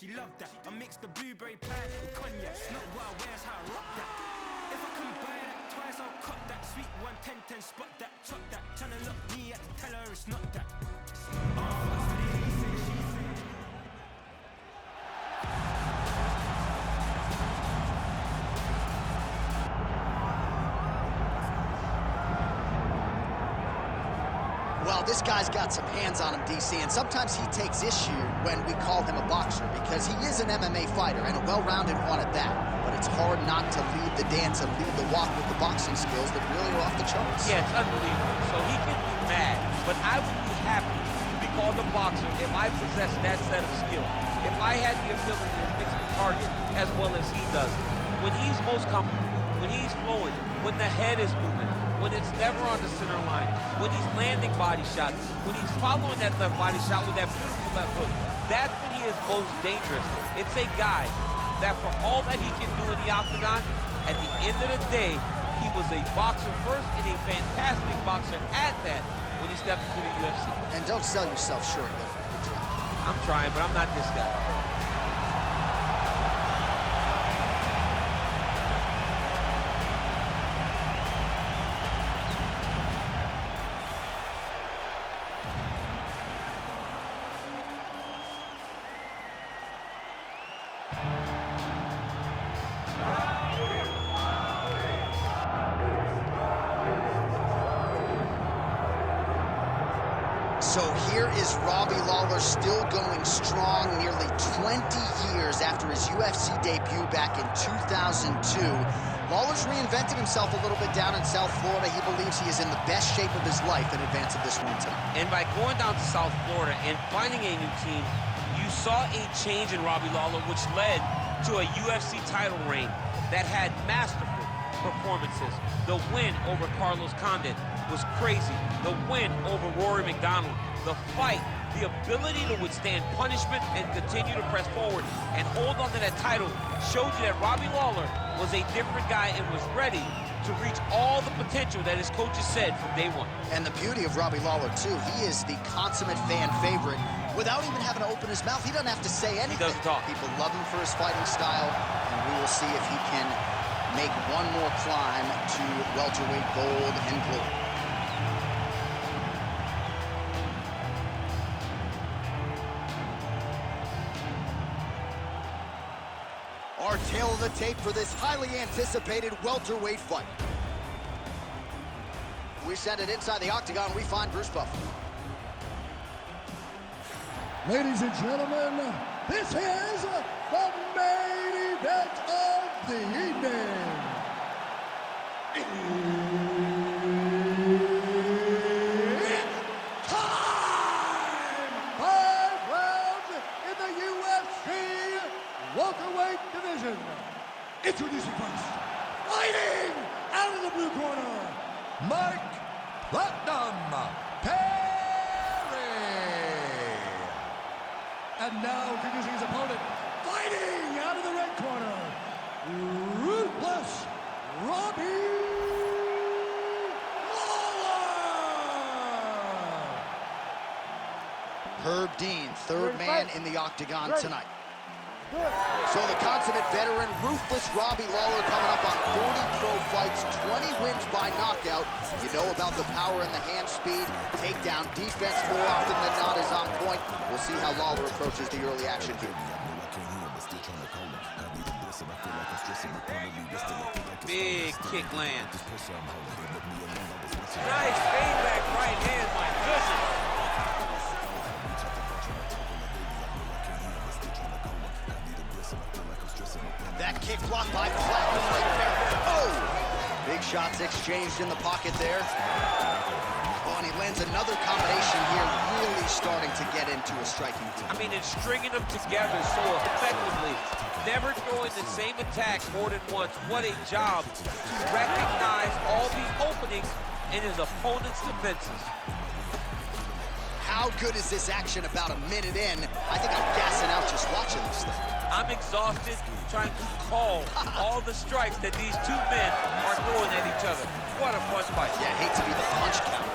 she loved that. I mixed the blueberry pie with cognac. Not what I wear, how I rock that. If I can buy that twice, I'll cut that. Sweet 110, spot that, chop that. Tryna lock me, I tell her it's not that. Well, this guy's got some hands on him, DC, and sometimes he takes issue when we call him a boxer because he is an MMA fighter and a well-rounded one at that. But it's hard not to lead the dance and lead the walk with the boxing skills that really are off the charts. Yeah, it's unbelievable. So he can be mad, but I would be happy to be called a boxer if I possessed that set of skill. If I had the ability to fix the target as well as he does. When he's most comfortable, when he's flowing, when the head is moving, when it's never on the center line, when he's landing body shots, when he's following that left body shot with that beautiful left hook, that's when he is most dangerous. It's a guy that for all that he can do in the octagon, at the end of the day, he was a boxer first and a fantastic boxer at that when he stepped into the UFC. And don't sell yourself short, though. I'm trying, but I'm not this guy. So here is Robbie Lawler still going strong nearly 20 years after his UFC debut back in 2002. Lawler's reinvented himself a little bit down in South Florida. He believes he is in the best shape of his life in advance of this win tonight. And by going down to South Florida and finding a new team, you saw a change in Robbie Lawler, which led to a UFC title reign that had masterful performances. The win over Carlos Condit was crazy. The win over Rory McDonald. The fight, the ability to withstand punishment and continue to press forward and hold on to that title showed you that Robbie Lawler was a different guy and was ready to reach all the potential that his coaches said from day one. And the beauty of Robbie Lawler, too, he is the consummate fan favorite. Without even having to open his mouth, he doesn't have to say anything. He doesn't talk. People love him for his fighting style, and we will see if he can make one more climb to welterweight gold and glory. Our tail of the tape for this highly anticipated welterweight fight. We send it inside the octagon. We find Bruce Buffer. Ladies and gentlemen, this is the main event of the evening. It's time! 5 rounds in the UFC welterweight division. Introducing first, fighting out of the blue corner, Mike Platinum Perry. And now introducing his opponent, fighting out of the red corner, ruthless Robbie Lawler. Herb Dean, third man in the octagon tonight. So the consummate veteran, ruthless Robbie Lawler coming up on 40 pro fights, 20 wins by knockout. You know about the power and the hand speed. Takedown defense more often than not is on point. We'll see how Lawler approaches the early action here. Big kick lands. Nice fade back right hand, my goodness. That kick blocked by Platinum right there. Oh! Big shots exchanged in the pocket there. Oh, and he lands another combination here, really starting to get into a striking groove. I mean, it's stringing them together so effectively. Never throwing the same attack more than once. What a job to recognize all the openings in his opponent's defenses. How good is this action about a minute in? I think I'm gassing out just watching this thing. I'm exhausted trying to call all the strikes that these two men are throwing at each other. What a fun fight. Yeah, I hate to be the punch count.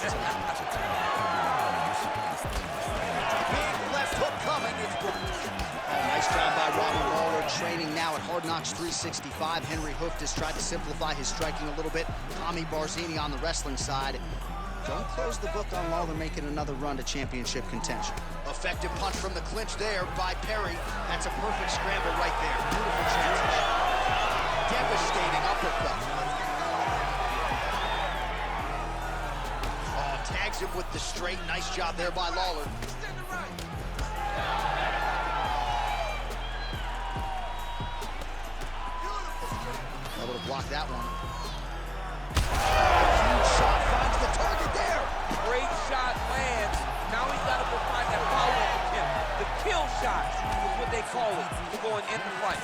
Big left hook coming. It's nice job by out Hard Knocks 365. Henry Hooft has tried to simplify his striking a little bit. Tommy Barzini on the wrestling side. Don't close the book on Lawler making another run to championship contention. Effective punch from the clinch there by Perry. That's a perfect scramble right there. Beautiful transition. Devastating uppercut. Oh, tags him with the straight. Nice job there by Lawler. Able to block that one. Huge shot finds the target there. Great shot lands. Now he's got to go find that follow-up attempt. The kill shot is what they call it to go and end the fight.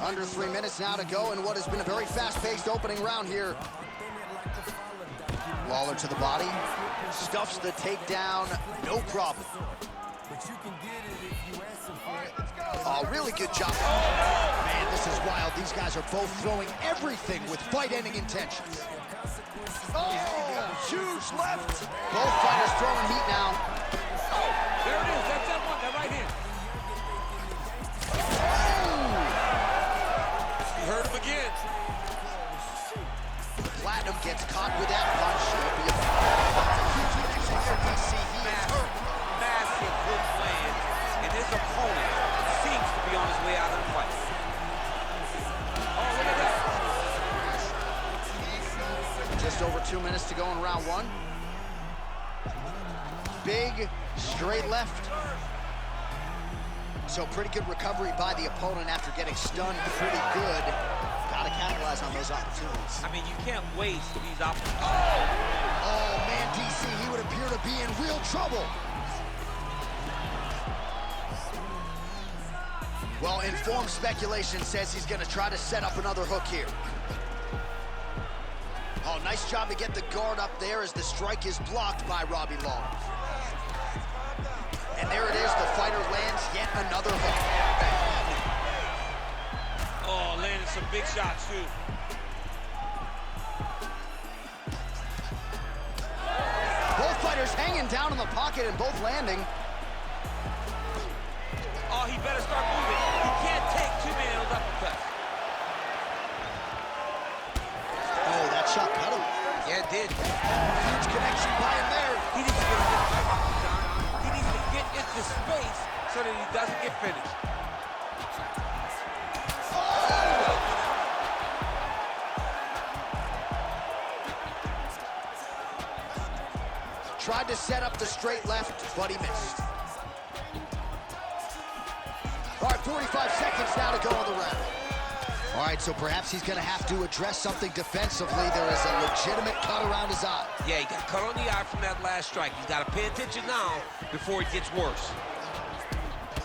Under 3 minutes now to go in what has been a very fast-paced opening round here. Lawler to the body. Stuffs the takedown. No problem. Oh, really good job. Man, this is wild. These guys are both throwing everything with fight-ending intentions. Oh, huge left. Both fighters throwing heat now. Oh, there it is. That's that one, that right hand. You heard him again. Platinum gets caught with that punch. That's a huge connection for DC. He is hurt. Massive hook land, and his opponent seems to be on his way out of the fight. Oh, look at that. Just over 2 minutes to go in round one. Big straight left. So pretty good recovery by the opponent after getting stunned pretty good. Gotta capitalize on those opportunities. I mean, you can't waste these opportunities. Oh man, DC, he would appear to be in real trouble. Well, informed speculation says he's gonna try to set up another hook here. Oh, nice job to get the guard up there as the strike is blocked by Robbie Lawler. And there it is, the fighter lands yet another hook. Oh, landed some big shots, too. Both fighters hanging down in the pocket and both landing. Oh, he better start moving. He can't take too many of those uppercuts. Oh, that shot cut him. Yeah, it did. Huge connection by him there. He needs to get He needs to get into space so that he doesn't get finished. Tried to set up the straight left, but he missed. All right, 45 seconds now to go in the round. All right, so perhaps he's going to have to address something defensively. There is a legitimate cut around his eye. Yeah, he got cut on the eye from that last strike. He's got to pay attention now before it gets worse.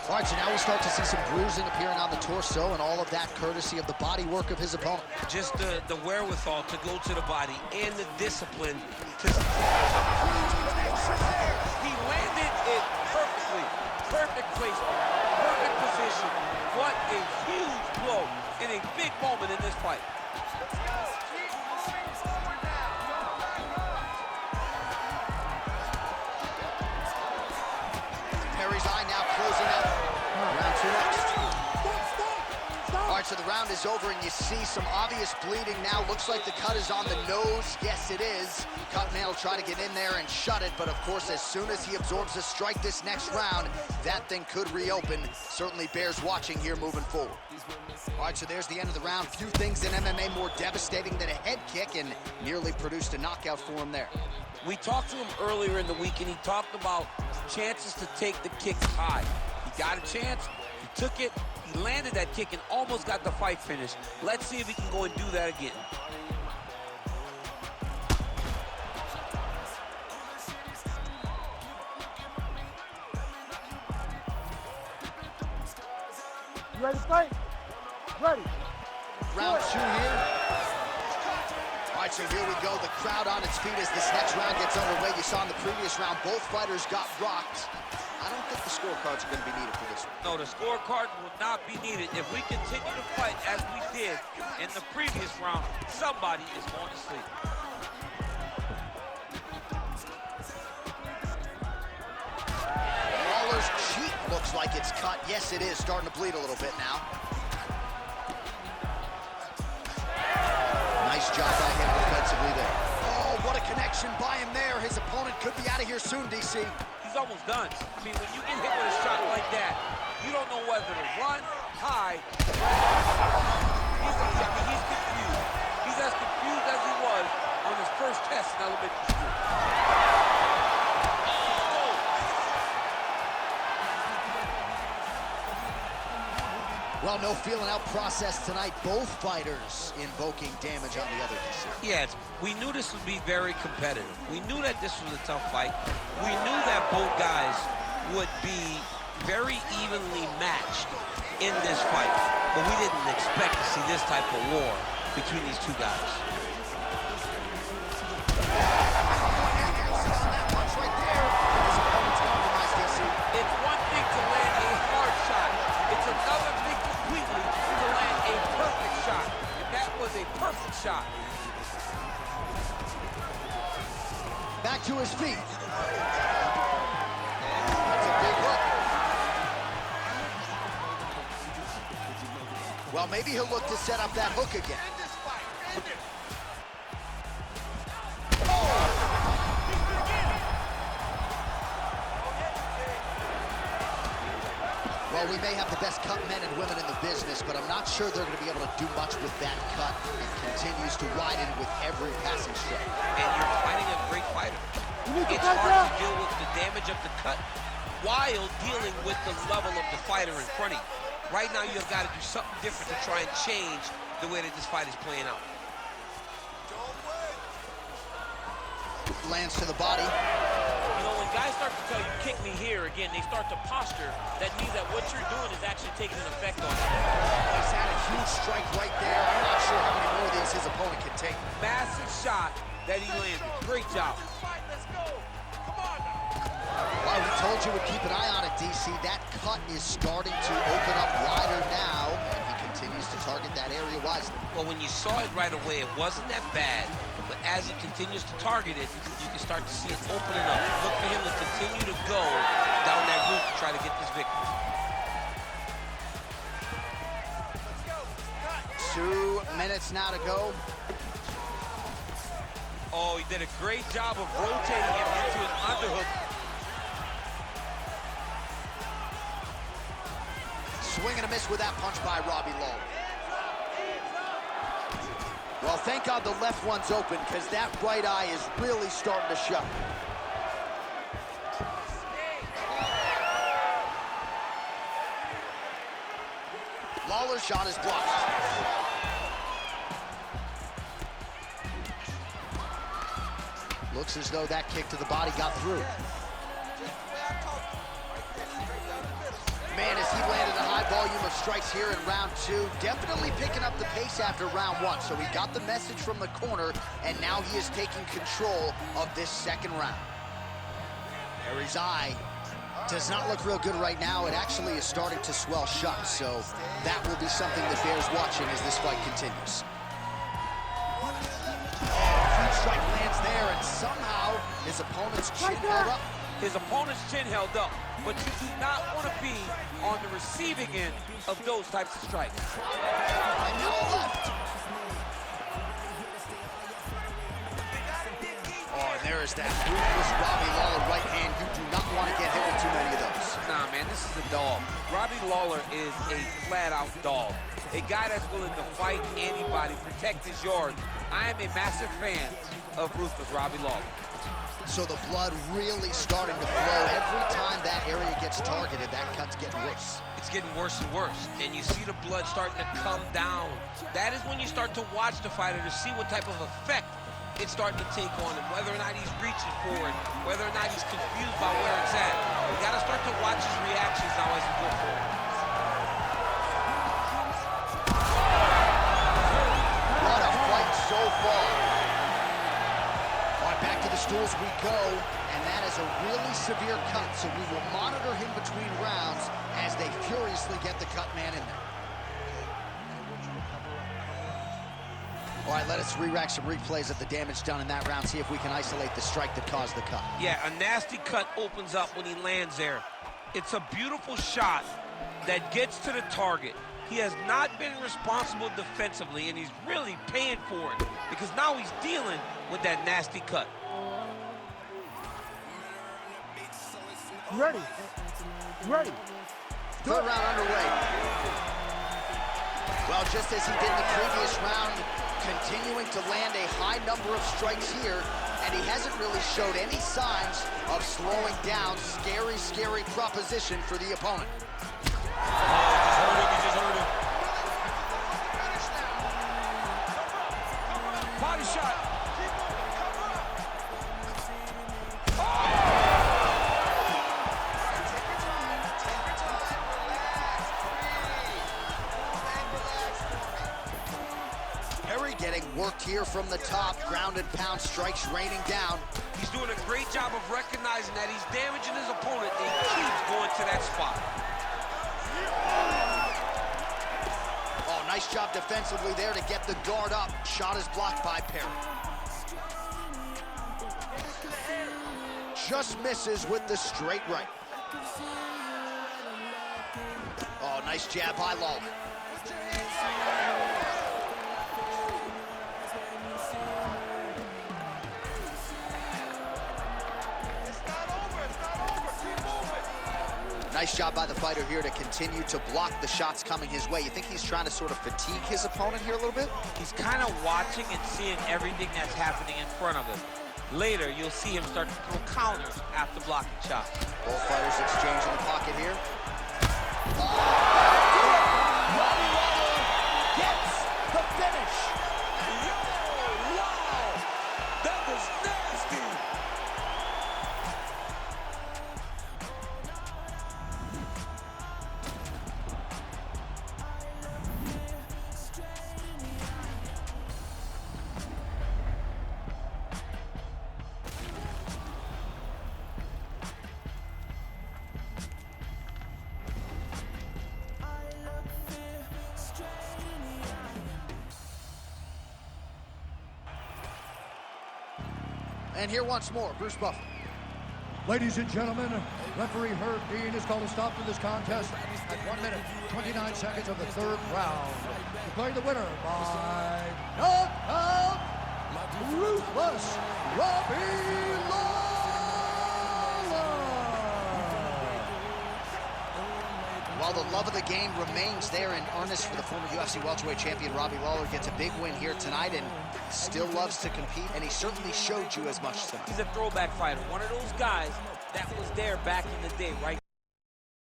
All right, so now we start to see some bruising appearing on the torso, and all of that courtesy of the body work of his opponent. Just the wherewithal to go to the body and the discipline to... He landed it perfectly. Perfect placement, perfect position. What a huge blow in a big moment in this fight. Perry's eye now closing out. Round two next. All right, so the round is over, and you see some obvious bleeding now. Looks like the cut is on the nose. Yes, it is. Cutman will try to get in there and shut it, but of course, as soon as he absorbs a strike this next round, that thing could reopen. Certainly bears watching here moving forward. All right, so there's the end of the round. Few things in MMA more devastating than a head kick, and nearly produced a knockout for him there. We talked to him earlier in the week, and he talked about chances to take the kicks high. He got a chance, he took it, he landed that kick and almost got the fight finished. Let's see if he can go and do that again. You ready to fight? Ready. Round two here. All right, so here we go. The crowd on its feet as this next round gets underway. You saw in the previous round, both fighters got rocked. I don't think the scorecards are going to be needed for this one. No, the scorecard will not be needed. If we continue to fight as we did in the previous round, somebody is going to sleep. Lawler's cheek Looks like it's cut. Yes, it is. Starting to bleed a little bit now. Nice job by him defensively there. Oh, what a connection by him there. His opponent could be out of here soon, DC. He's almost done. I mean, when you get hit with a shot like that, you don't know whether to run, hide. He's confused. He's as confused as he was on his first test in elementary school. Well, no feeling out process tonight. Both fighters invoking damage on the other DC. Yes, we knew this would be very competitive. We knew that this was a tough fight. We knew that both guys would be very evenly matched in this fight. But we didn't expect to see this type of war between these two guys. It's one thing to land a hard shot. It's another thing completely to land a perfect shot. And that was a perfect shot. Back to his feet. That's a big hook. Well, maybe he'll look to set up that hook again. Well, we may have the best cut men and women in the business, but I'm not sure they're going to be able to do much with that cut. It continues to widen with every passing stroke. And you're fighting a great fighter. It's hard to deal with the damage of the cut while dealing with the level of the fighter in front of you. Right now, you've got to do something different to try and change the way that this fight is playing out. Lands to the body. You know, when guys start to tell you, kick me here, again, they start to posture. That means that what you're doing is actually taking an effect on you. He's had a huge strike right there. I'm not sure how many more of these his opponent can take. Massive shot that he landed. Great job. Well, we told you we'd keep an eye on it, DC. That cut is starting to open up wider now, and he continues to target that area wisely. Well, when you saw it right away, it wasn't that bad. But as he continues to target it, you can start to see it opening up. Look for him to continue to go down that route to try to get this victory. 2 minutes now to go. Oh, he did a great job of rotating him into an underhook. Swing and a miss with that punch by Robbie Lawler. Well, thank God the left one's open, because that right eye is really starting to show. Lawler's shot is blocked. Looks as though that kick to the body got through. Man, as he landed a high volume of strikes here in round 2, definitely picking up the pace after round 1. So he got the message from the corner, and now he is taking control of this second round. Harry's eye does not look real good right now. It actually is starting to swell shut, so that will be something that bears watching as this fight continues. Huge strike lands there, and somehow his opponent's chin held up. His opponent's chin held up, but you do not want to be on the receiving end of those types of strikes. And now left. Oh, and there is that ruthless Robbie Lawler right hand. You do not want to get hit with too many of those. Nah, man, this is a dog. Robbie Lawler is a flat-out dog. A guy that's willing to fight anybody, protect his yard. I am a massive fan of ruthless Robbie Lawler. So the blood really starting to flow. Every time that area gets targeted, that cut's getting worse. It's getting worse and worse, and you see the blood starting to come down. That is when you start to watch the fighter to see what type of effect it's starting to take on him, whether or not he's reaching for it, whether or not he's confused by where it's at. You got to start to watch his reactions now as he goes forward. What a fight so far. Back to the stools we go, and that is a really severe cut, so we will monitor him between rounds as they furiously get the cut man in there. All right, let us re-rack some replays of the damage done in that round, see if we can isolate the strike that caused the cut. Yeah, a nasty cut opens up when he lands there. It's a beautiful shot that gets to the target. He has not been responsible defensively, and he's really paying for it because now he's dealing with that nasty cut. Ready. Ready. Third round underway. Well, just as he did in the previous round, continuing to land a high number of strikes here, and he hasn't really showed any signs of slowing down. Scary, scary proposition for the opponent. He just heard him. Body shot. Perry getting worked here from the top. Ground and pound strikes raining down. He's doing a great job of recognizing that he's damaging his opponent, and he keeps going to that spot. Oh, nice job defensively there to get the guard up. Shot is blocked by Perry. Just misses with the straight right. Oh, nice jab by Lawler. Nice job by the fighter here to continue to block the shots coming his way. You think he's trying to sort of fatigue his opponent here a little bit? He's kind of watching and seeing everything that's happening in front of him. Later, you'll see him start to throw counters after blocking shots. Both fighters exchange in the pocket here. Robbie Lawler gets the finish. Wow! That was nasty! And here once more, Bruce Buffer. Ladies and gentlemen, referee Herb Dean has called a stop to this contest at 1 minute, 29 seconds of the third round. Declaring the winner by knockout, ruthless Robbie Lawler. While the love of the game remains there in earnest for the former UFC welterweight champion, Robbie Lawler gets a big win here tonight and still loves to compete, and he certainly showed you as much tonight. He's a throwback fighter, one of those guys that was there back in the day, right?